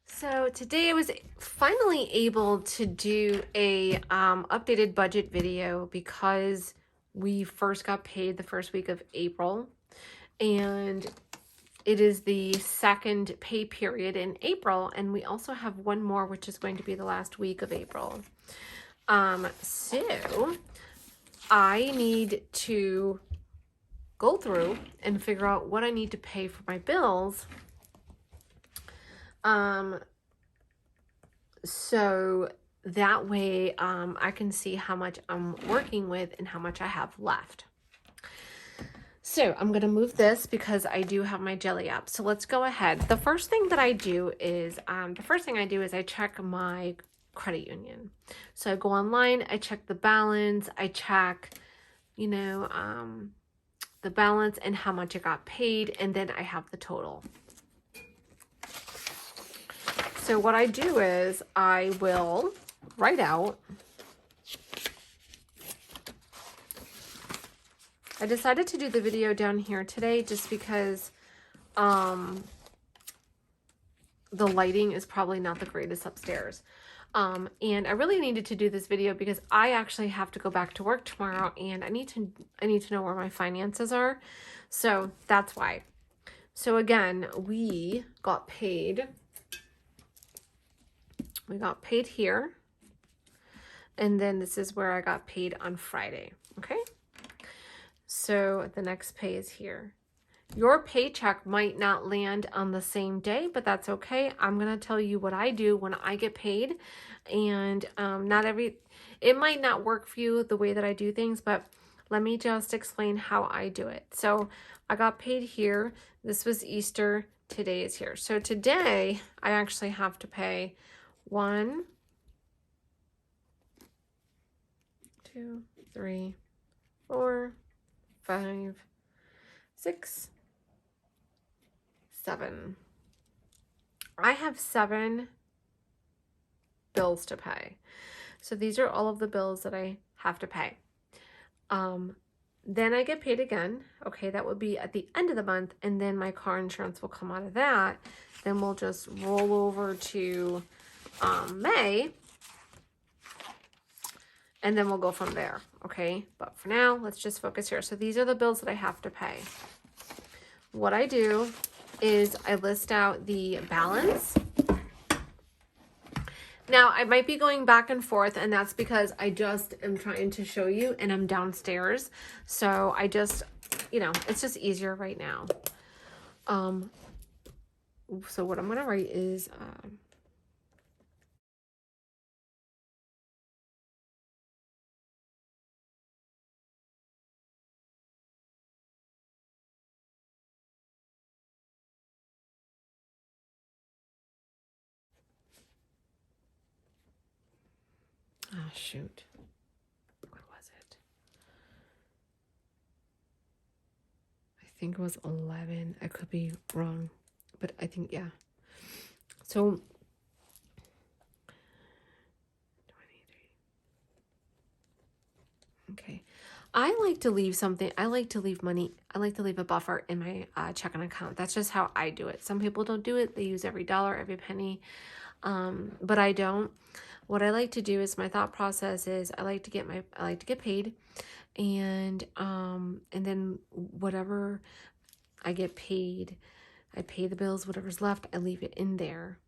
So today I was finally able to do a updated budget video because we first got paid the first week of April, and it is the second pay period in April, and we also have one more which is going to be the last week of April. So I need to go through and figure out what I need to pay for my bills. So that way I can see how much I'm working with and how much I have left. So I'm going to move this because I do have my Jelli app. So let's go ahead. The first thing I do is I check my credit union. So I go online, I check the balance, I check, the balance and how much I got paid, and then I have the total. So what I do is I will write out. I decided to do the video down here today just because the lighting is probably not the greatest upstairs. And I really needed to do this video because I actually have to go back to work tomorrow, and I need to know where my finances are. So that's why. So again, we got paid. We got paid here. And then this is where I got paid on Friday. Okay. So the next pay is here. Your paycheck might not land on the same day, but that's okay. I'm going to tell you what I do when I get paid. And it might not work for you the way that I do things, but let me just explain how I do it. So I got paid here. This was Easter. Today is here. So today I actually have to pay 1, 2, 3, 4, 5, 6, 7. I have 7 bills to pay. So these are all of the bills that I have to pay. Then I get paid again. Okay, that would be at the end of the month, and then my car insurance will come out of that. Then we'll just roll over to May, and then we'll go from there. Okay, but for now, let's just focus here. So these are the bills that I have to pay. What I do is I list out the balance. Now, I might be going back and forth, and that's because I just am trying to show you, and I'm downstairs. So I just, it's just easier right now. So what I'm going to write is, oh, shoot. What was it? I think it was 11. I could be wrong, but I think, yeah. So 23. Okay. I like to leave something. I like to leave money. I like to leave a buffer in my checking account. That's just how I do it. Some people don't do it. They use every dollar, every penny. But I don't. What I like to do is, my thought process is I like to get paid, and then whatever I get paid, I pay the bills, whatever's left, I leave it in there.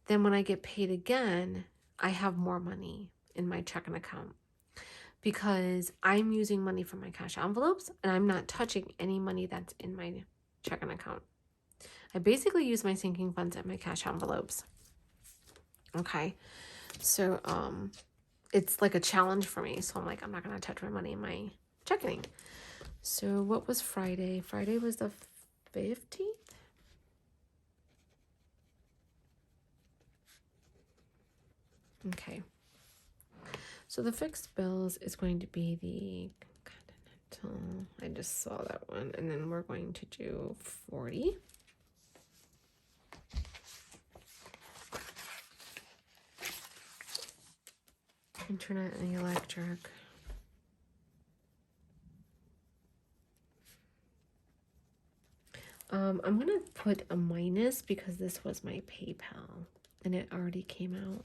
Then when I get paid again, I have more money in my checking account because I'm using money from my cash envelopes, and I'm not touching any money that's in my checking account. I basically use my sinking funds and my cash envelopes. Okay. So, it's like a challenge for me. So I'm like, I'm not going to touch my money in my checking. So what was Friday? Friday was the 15th. Okay. So the fixed bills is going to be the Continental. I just saw that one. And then we're going to do 40. Internet and electric. I'm going to put a minus because this was my PayPal. and it already came out.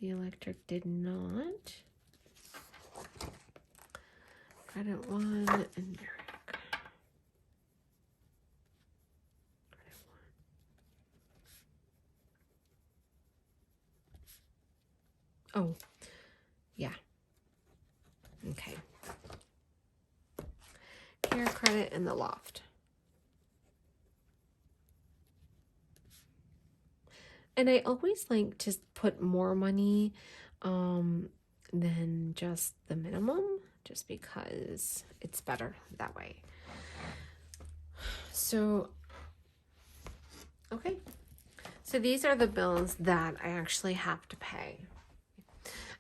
The electric did not. Credit 1 and Merrick. Credit 1. Oh, yeah. Okay. Care credit in the loft. And I always like to put more money than just the minimum, just because it's better that way. So, okay. So these are the bills that I actually have to pay.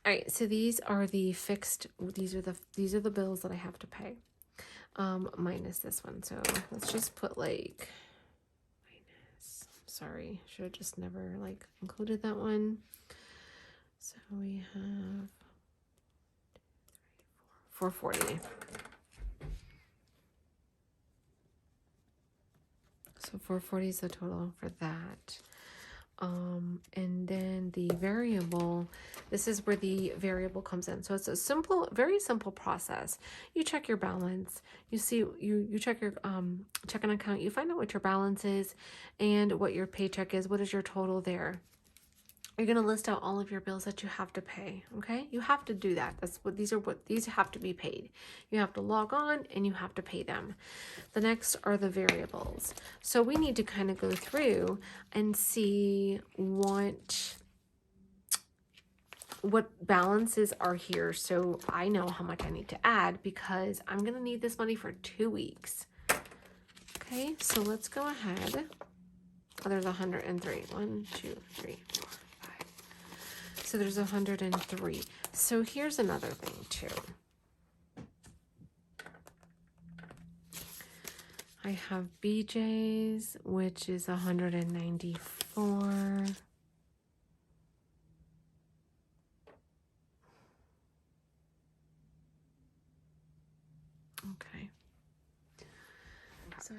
All right, so these are the fixed, these are the bills that I have to pay. Minus this one. So let's just put like minus. Sorry, should have just never like included that one. So we have 440. So 440 is the total for that. And then the variable, this is where the variable comes in. So it's a simple, very simple process. You check your balance, you see, you check your checking account, you find out what your balance is and what your paycheck is, what is your total there. You're going to list out all of your bills that you have to pay, okay? You have to do that. That's what these have to be paid. You have to log on and you have to pay them. The next are the variables. So we need to kind of go through and see what balances are here, so I know how much I need to add, because I'm going to need this money for 2 weeks. Okay, so let's go ahead. Oh, there's 103. 1, 2, 3, 4. So there's 103. So here's another thing too. I have BJ's, which is 194. Okay. So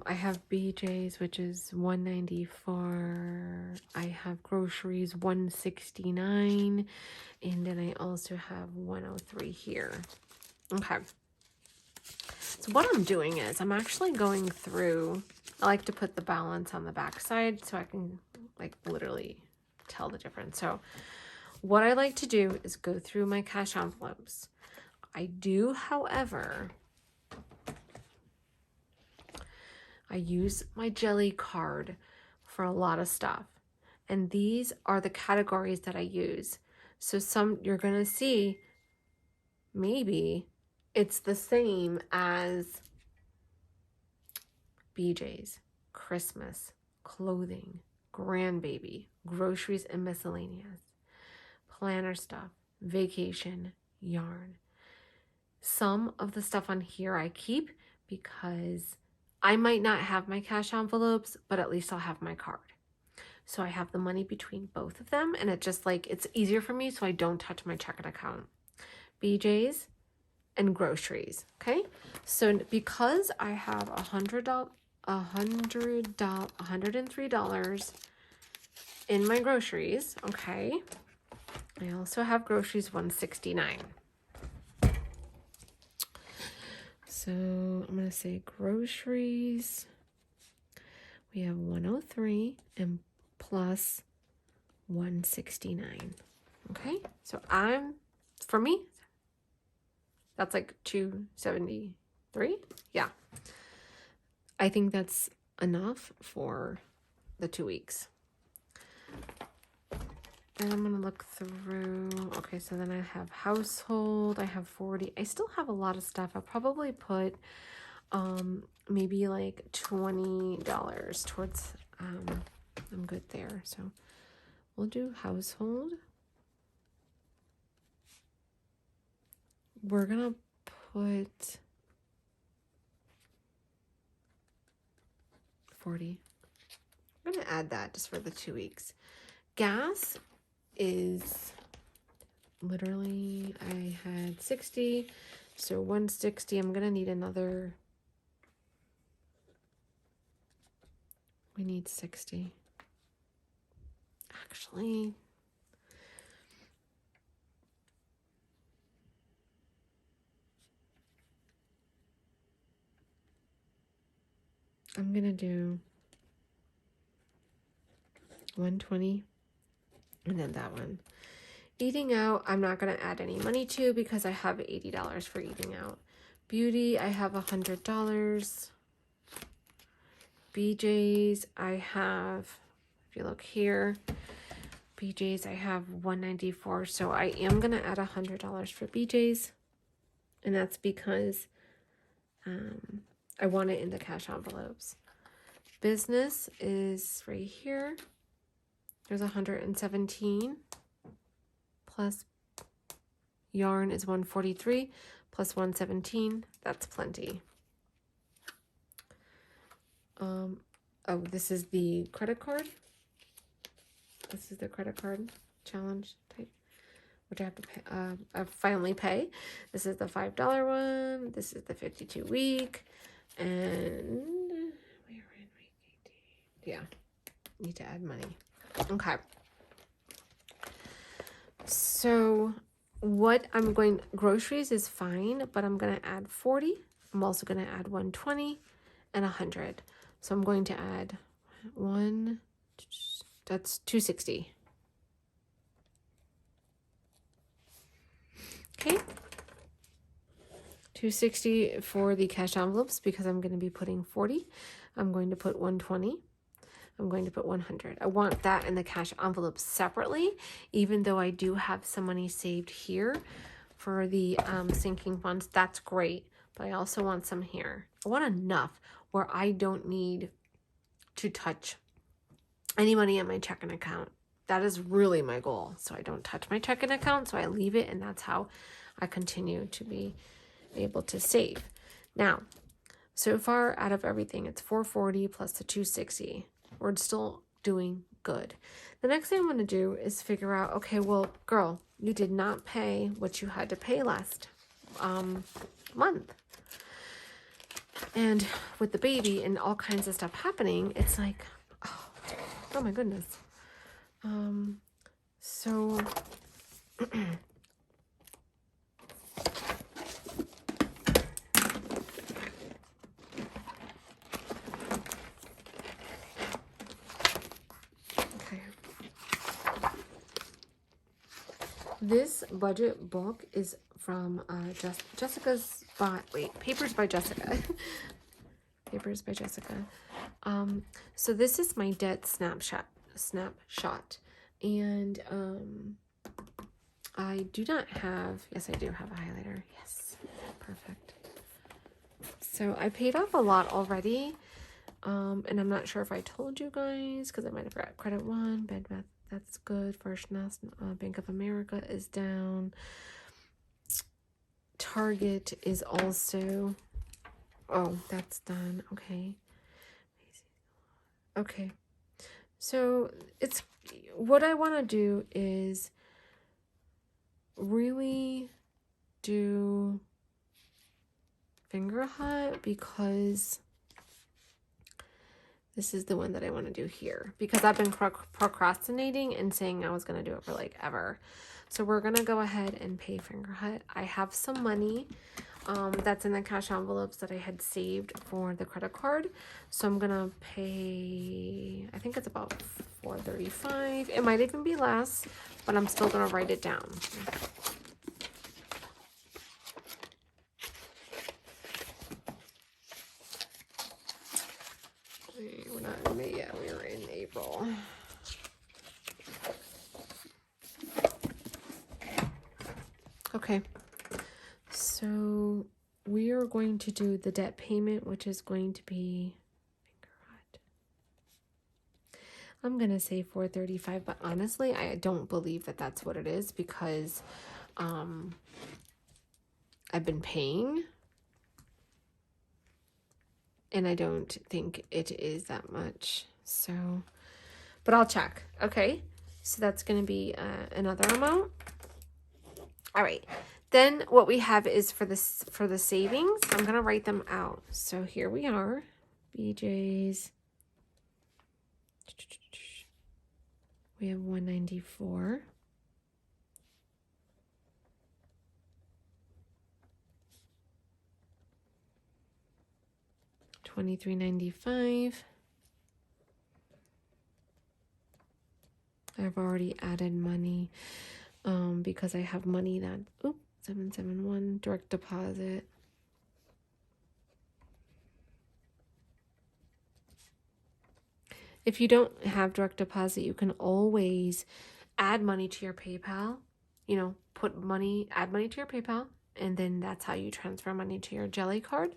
I have BJ's, which is 194. I have groceries, 169. And then I also have 103 here. Okay. So what I'm doing is I'm actually going through, I like to put the balance on the back side so I can like literally tell the difference. So what I like to do is go through my cash envelopes. I do, however, I use my Jelli card for a lot of stuff. And these are the categories that I use. So some you're going to see maybe it's the same as BJ's, Christmas, clothing, grandbaby, groceries and miscellaneous, planner stuff, vacation, yarn. Some of the stuff on here I keep because I might not have my cash envelopes, but at least I'll have my card. So I have the money between both of them, and it just like, it's easier for me so I don't touch my checking account. BJ's and groceries, okay? So because I have $103 in my groceries, okay? I also have groceries 169. So I'm going to say groceries. We have 103 and plus 169. Okay? So for me, that's like 273. Yeah. I think that's enough for the 2 weeks. And I'm going to look through. Okay, so then I have household. I have 40. I still have a lot of stuff. I'll probably put maybe like $20 towards, I'm good there. So we'll do household. We're going to put 40. I'm going to add that just for the 2 weeks. Gas is literally, I had 60, so 160. I'm gonna need another We need 60. Actually, I'm going to do 120 and then that one. Eating out, I'm not going to add any money to because I have $80 for eating out. Beauty, I have $100. BJ's, I have, if you look here, BJ's, I have $194. So I am going to add $100 for BJ's. And that's because I want it in the cash envelopes. Business is right here. There's 117 plus yarn is 143 plus 117. That's plenty. Oh, this is the credit card. This is the credit card challenge type, which I have to pay. I finally pay. This is the $5 one. This is the 52 week, and we're in week 18. Yeah, need to add money. Okay. So what I'm going, groceries is fine, but I'm going to add 40. I'm also going to add 120 and 100. So I'm going to add that's 260. Okay. 260 for the cash envelopes because I'm going to be putting 40. I'm going to put 120. I'm going to put 100. I want that in the cash envelope separately, even though I do have some money saved here for the sinking funds. That's great, but I also want some here. I want enough where I don't need to touch any money in my checking account. That is really my goal. So I don't touch my checking account, so I leave it, and that's how I continue to be able to save. Now, so far out of everything, it's 440 plus the 260. We're still doing good. The next thing I'm going to do is figure out, okay, well, girl, you did not pay what you had to pay last month. And with the baby and all kinds of stuff happening, it's like, oh my goodness. So this budget book is from Jessica's Papers by Jessica. Papers by Jessica. So this is my debt snapshot. And I do not have, yes, I do have a highlighter. Yes, perfect. So I paid off a lot already. And I'm not sure if I told you guys because I might have forgot. Credit One, Bed Bath, that's good. First National Bank of America is down. Target is also, oh, that's done. Okay. Okay. So it's, what I want to do is really do Finger Hut because this is the one that I want to do here because I've been procrastinating and saying I was going to do it for like ever. So we're going to go ahead and pay Finger Hut. I have some money that's in the cash envelopes that I had saved for the credit card. So I'm going to pay, I think it's about $435. It might even be less, but I'm still going to write it down. We're not in May yet, we're in April. Okay, so we are going to do the debt payment, which is going to be, I'm going to say $435, but honestly, I don't believe that that's what it is because I've been paying and I don't think it is that much. So, but I'll check. Okay, so that's going to be another amount. All right, then what we have is for the savings. I'm going to write them out. So here we are, BJ's, We have 194. $23.95. I've already added money because I have money that, 771 direct deposit. If you don't have direct deposit, you can always add money to your PayPal. You know, add money to your PayPal, and then that's how you transfer money to your Jelli card.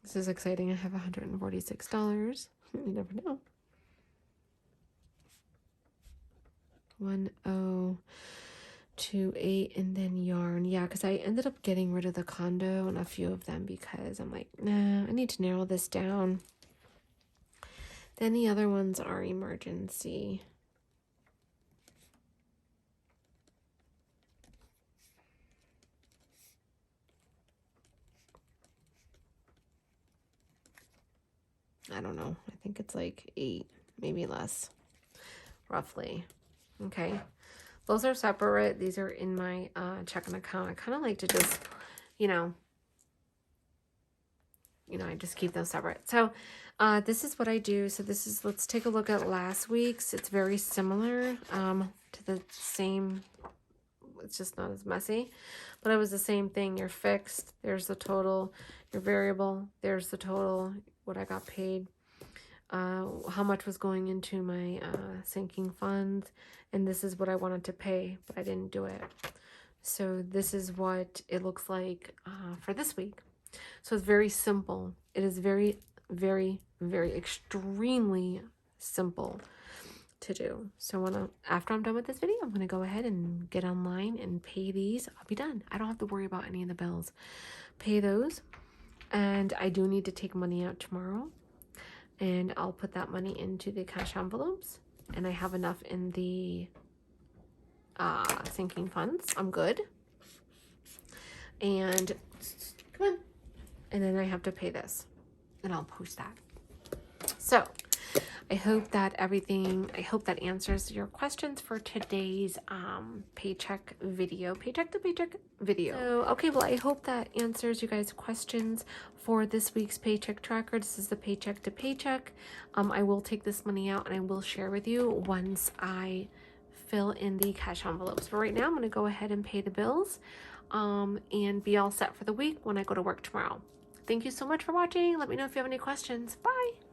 This is exciting. I have $146. You never know. 1028 and then yarn. Yeah, because I ended up getting rid of the condo and a few of them because I'm like, nah, I need to narrow this down. Then the other ones are emergency. I don't know. I think it's like 8, maybe less, roughly. Okay. Those are separate. These are in my checking account. I kind of like to just, I just keep those separate. So this is what I do. So let's take a look at last week's. It's very similar to the same. It's just not as messy, but it was the same thing. You're fixed. There's the total. Your variable. There's the total. What I got paid. How much was going into my sinking funds, and this is what I wanted to pay, but I didn't do it. So this is what it looks like for this week. So it's very simple. It is very, very, very extremely simple to do. So after I'm done with this video, I'm going to go ahead and get online and pay these. I'll be done. I don't have to worry about any of the bills. Pay those. And I do need to take money out tomorrow. And I'll put that money into the cash envelopes. And I have enough in the sinking funds. I'm good. And come on. And then I have to pay this. And I'll post that. So I hope that answers your questions for today's paycheck video. Paycheck to paycheck video. So, okay, well, I hope that answers you guys' questions for this week's paycheck tracker. This is the paycheck to paycheck. I will take this money out and I will share with you once I fill in the cash envelopes. But right now, I'm going to go ahead and pay the bills and be all set for the week when I go to work tomorrow. Thank you so much for watching. Let me know if you have any questions. Bye.